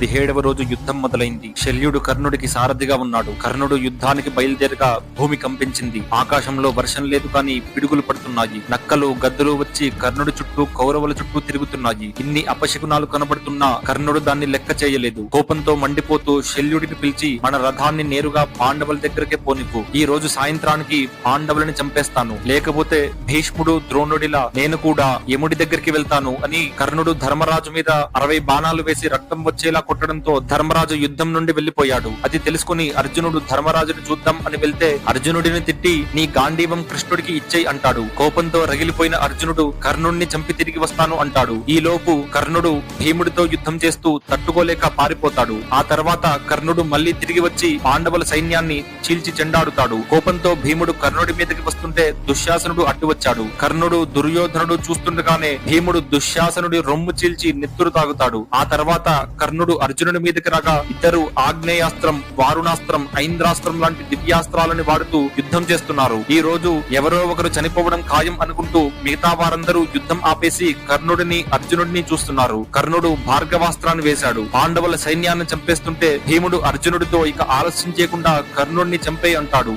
17వ రోజు యుద్ధం మొదలైంది. శల్యుడు కర్ణుడికి సారథిగా ఉన్నాడు. కర్ణుడు యుద్ధానికి బయలుదేరగా భూమి కంపించింది. ఆకాశంలో వర్షం లేదు కానీ పిడుగులు పడుతున్నాయి. నక్కలు గద్దలు వచ్చి కర్ణుడి చుట్టూ కౌరవుల చుట్టూ తిరుగుతున్నాయి. ఇన్ని అపశకునాలు కనబడుతున్నా కర్ణుడు దాన్ని లెక్క చేయలేదు. కోపంతో మండిపోతూ శల్యుడిని పిలిచి, మన రథాన్ని నేరుగా పాండవుల దగ్గరకే పోనివ్వు. ఈ రోజు సాయంత్రానికి పాండవులని చంపేస్తాను, లేకపోతే భీష్ముడు ద్రోణుడిలా నేను కూడా యముడి దగ్గరికి వెళ్తాను అని కర్ణుడు ధర్మరాజు మీద 60 బాణాలు వేసి రక్తం వచ్చేలా కొట్టడంతో ధర్మరాజు యుద్ధం నుండి వెళ్లిపోయాడు. అది తెలుసుకుని అర్జునుడు ధర్మరాజుని చూద్దాం అని వెళ్తే అర్జునుడిని తిట్టి, నీ గాంధీవం కృష్ణుడికి ఇచ్చేయి అంటాడు. కోపంతో రగిలిపోయిన అర్జునుడు కర్ణుడిని చంపి తిరిగి వస్తాను అంటాడు. ఈ లోపు కర్ణుడు భీముడితో యుద్ధం చేస్తూ తట్టుకోలేక పారిపోతాడు. ఆ తర్వాత కర్ణుడు మళ్లీ తిరిగి వచ్చి పాండవుల సైన్యాన్ని చీల్చి చెండాడుతాడు. కోపంతో భీముడు కర్ణుడి మీదకి వస్తుంటే దుశ్శాసనుడు అడ్డు వచ్చాడు. కర్ణుడు దుర్యోధనుడు చూస్తుండగానే భీముడు దుశ్శాసనుడి రొమ్ము చీల్చి నెత్తురు తాగుతాడు. ఆ తర్వాత కర్ణుడు అర్జునుడి మీదకి రాగా ఇద్దరు ఆగ్నేయాస్త్రం, వారుణాస్త్రం, ఐంద్రాస్త్రం లాంటి దివ్యాస్త్రాలని వాడుతూ యుద్ధం చేస్తున్నారు. ఈ రోజు ఎవరో ఒకరు చనిపోవడం ఖాయం అనుకుంటూ మిగతా వారందరూ యుద్ధం ఆపేసి కర్ణుడిని అర్జునుడిని చూస్తున్నారు. కర్ణుడు భార్గవాస్త్రాన్ని వేశాడు. పాండవుల సైన్యాన్ని చంపేస్తుంటే భీముడు అర్జునుడితో ఇక ఆలస్యం చేయకుండా కర్ణుడిని చంపే అంటాడు.